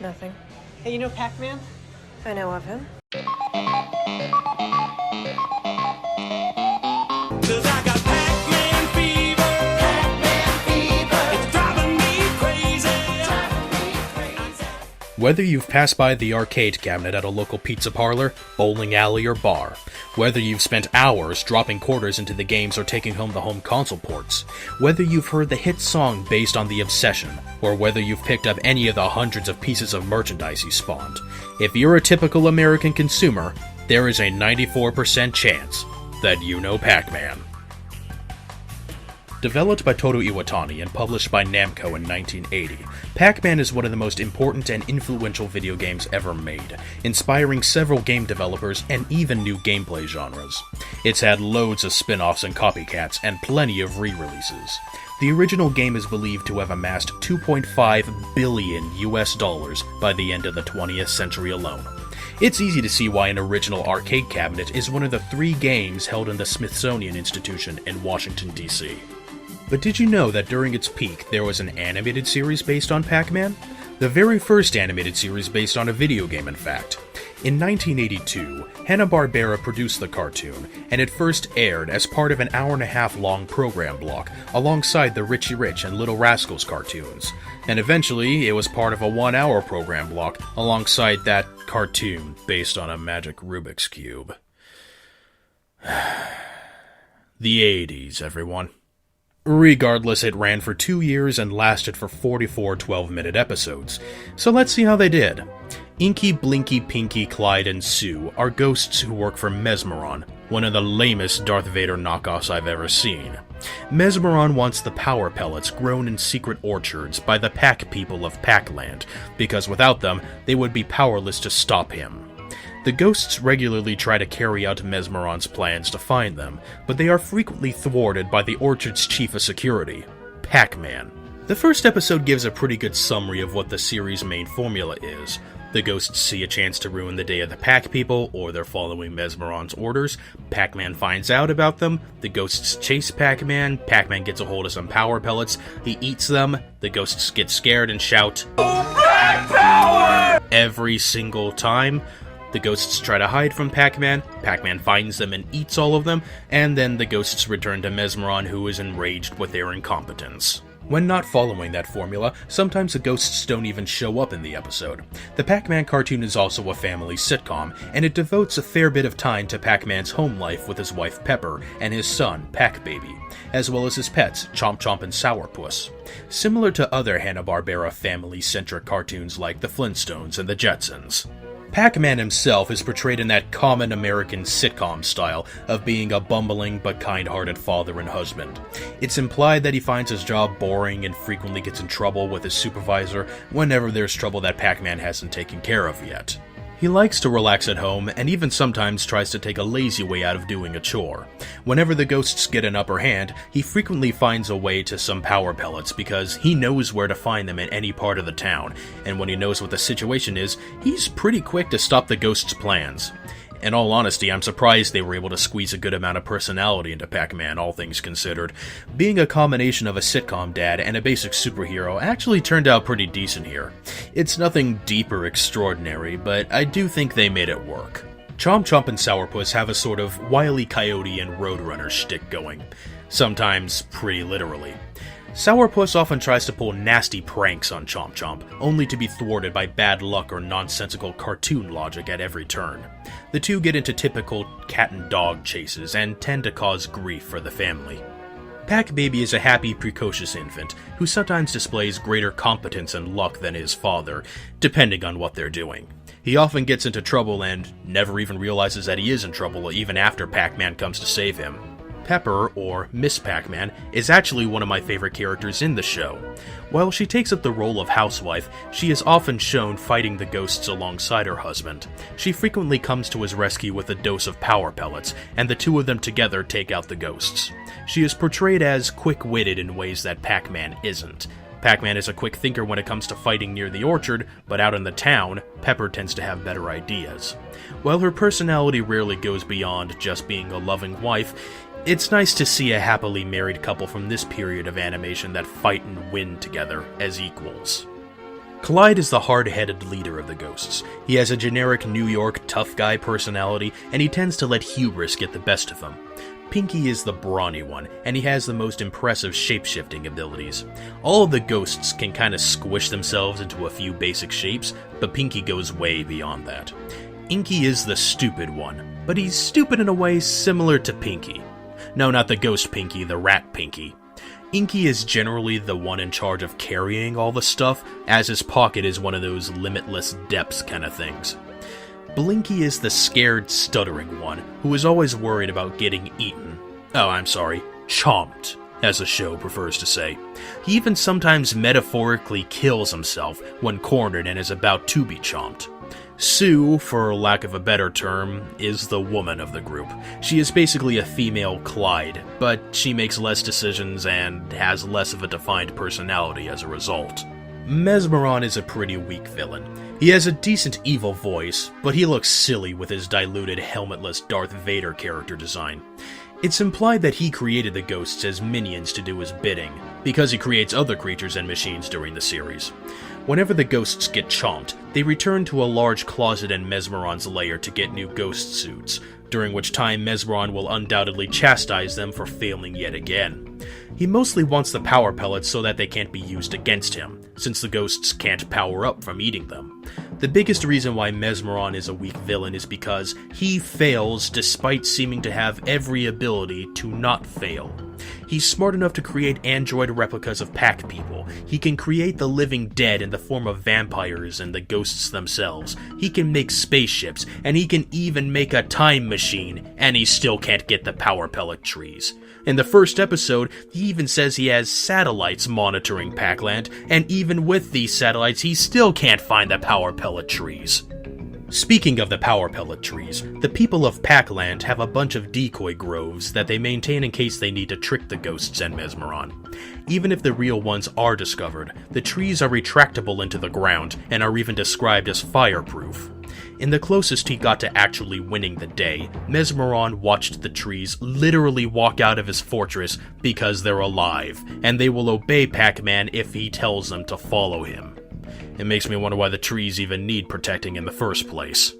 Nothing. Hey, you know Pac-Man? I know of him. 'Cause I got Pac-Man fever. Pac-Man fever. It's driving me crazy. Whether you've passed by the arcade cabinet at a local pizza parlor, bowling alley, or bar, whether you've spent hours dropping quarters into the games or taking home the home console ports, whether you've heard the hit song based on The Obsession, or whether you've picked up any of the hundreds of pieces of merchandise he spawned, if you're a typical American consumer, there is a 94% chance that you know Pac-Man. Developed by Toru Iwatani and published by Namco in 1980, Pac-Man is one of the most important and influential video games ever made, inspiring several game developers and even new gameplay genres. It's had loads of spin-offs and copycats, and plenty of re-releases. The original game is believed to have amassed $2.5 billion US by the end of the 20th century alone. It's easy to see why an original arcade cabinet is one of the 3 games held in the Smithsonian Institution in Washington, D.C. But did you know that during its peak, there was an animated series based on Pac-Man? The very first animated series based on a video game, in fact. In 1982, Hanna-Barbera produced the cartoon, and it first aired as part of an hour-and-a-half-long program block alongside the Richie Rich and Little Rascals cartoons. And eventually, it was part of a 1-hour program block alongside that cartoon based on a magic Rubik's Cube. The 80s, everyone. Regardless, it ran for 2 years and lasted for 44 12-minute episodes. So let's see how they did. Inky, Blinky, Pinky, Clyde, and Sue are ghosts who work for Mesmeron, one of the lamest Darth Vader knockoffs I've ever seen. Mesmeron wants the power pellets grown in secret orchards by the Pac people of Pac-Land, because without them, they would be powerless to stop him. The ghosts regularly try to carry out Mesmeron's plans to find them, but they are frequently thwarted by the orchard's chief of security, Pac-Man. The first episode gives a pretty good summary of what the series' main formula is. The ghosts see a chance to ruin the day of the Pac people, or they're following Mesmeron's orders. Pac-Man finds out about them, the ghosts chase Pac-Man, Pac-Man gets a hold of some power pellets, he eats them, the ghosts get scared and shout, "Black Power!" every single time. The ghosts try to hide from Pac-Man, Pac-Man finds them and eats all of them, and then the ghosts return to Mesmeron, who is enraged with their incompetence. When not following that formula, sometimes the ghosts don't even show up in the episode. The Pac-Man cartoon is also a family sitcom, and it devotes a fair bit of time to Pac-Man's home life with his wife Pepper and his son, Pac-Baby, as well as his pets, Chomp Chomp and Sourpuss. Similar to other Hanna-Barbera family-centric cartoons like the Flintstones and the Jetsons. Pac-Man himself is portrayed in that common American sitcom style of being a bumbling but kind-hearted father and husband. It's implied that he finds his job boring and frequently gets in trouble with his supervisor whenever there's trouble that Pac-Man hasn't taken care of yet. He likes to relax at home and even sometimes tries to take a lazy way out of doing a chore. Whenever the ghosts get an upper hand, he frequently finds a way to some power pellets because he knows where to find them in any part of the town, and when he knows what the situation is, he's pretty quick to stop the ghosts' plans. In all honesty, I'm surprised they were able to squeeze a good amount of personality into Pac-Man, all things considered. Being a combination of a sitcom dad and a basic superhero actually turned out pretty decent here. It's nothing deep or extraordinary, but I do think they made it work. Chomp Chomp and Sourpuss have a sort of Wile E. Coyote and Roadrunner shtick going. Sometimes pretty literally. Sourpuss often tries to pull nasty pranks on Chomp Chomp, only to be thwarted by bad luck or nonsensical cartoon logic at every turn. The two get into typical cat and dog chases and tend to cause grief for the family. Pac-Baby is a happy, precocious infant who sometimes displays greater competence and luck than his father, depending on what they're doing. He often gets into trouble and never even realizes that he is in trouble even after Pac-Man comes to save him. Pepper, or Miss Pac-Man, is actually one of my favorite characters in the show. While she takes up the role of housewife, she is often shown fighting the ghosts alongside her husband. She frequently comes to his rescue with a dose of power pellets, and the two of them together take out the ghosts. She is portrayed as quick-witted in ways that Pac-Man isn't. Pac-Man is a quick thinker when it comes to fighting near the orchard, but out in the town, Pepper tends to have better ideas. While her personality rarely goes beyond just being a loving wife, it's nice to see a happily married couple from this period of animation that fight and win together as equals. Clyde is the hard-headed leader of the ghosts. He has a generic New York tough guy personality, and he tends to let hubris get the best of him. Pinky is the brawny one, and he has the most impressive shape-shifting abilities. All of the ghosts can kind of squish themselves into a few basic shapes, but Pinky goes way beyond that. Inky is the stupid one, but he's stupid in a way similar to Pinky. No, not the ghost Pinky, the rat Pinky. Inky is generally the one in charge of carrying all the stuff, as his pocket is one of those limitless depths kind of things. Blinky is the scared, stuttering one, who is always worried about getting eaten. Oh, I'm sorry, chomped, as the show prefers to say. He even sometimes metaphorically kills himself when cornered and is about to be chomped. Sue, for lack of a better term, is the woman of the group. She is basically a female Clyde, but she makes less decisions and has less of a defined personality as a result. Mesmeron is a pretty weak villain. He has a decent evil voice, but he looks silly with his diluted, helmetless Darth Vader character design. It's implied that he created the ghosts as minions to do his bidding, because he creates other creatures and machines during the series. Whenever the ghosts get chomped, they return to a large closet in Mesmeron's lair to get new ghost suits, during which time Mesmeron will undoubtedly chastise them for failing yet again. He mostly wants the power pellets so that they can't be used against him, since the ghosts can't power up from eating them. The biggest reason why Mesmeron is a weak villain is because he fails despite seeming to have every ability to not fail. He's smart enough to create android replicas of Pac people. He can create the living dead in the form of vampires and the ghosts themselves. He can make spaceships, and he can even make a time machine, and he still can't get the power pellet trees. In the first episode, he even says he has satellites monitoring Pac-Land, and even with these satellites, he still can't find the power pellet trees. Speaking of the power pellet trees, the people of Pac-Land have a bunch of decoy groves that they maintain in case they need to trick the ghosts and Mesmeron. Even if the real ones are discovered, the trees are retractable into the ground and are even described as fireproof. In the closest he got to actually winning the day, Mesmeron watched the trees literally walk out of his fortress because they're alive, and they will obey Pac-Man if he tells them to follow him. It makes me wonder why the trees even need protecting in the first place.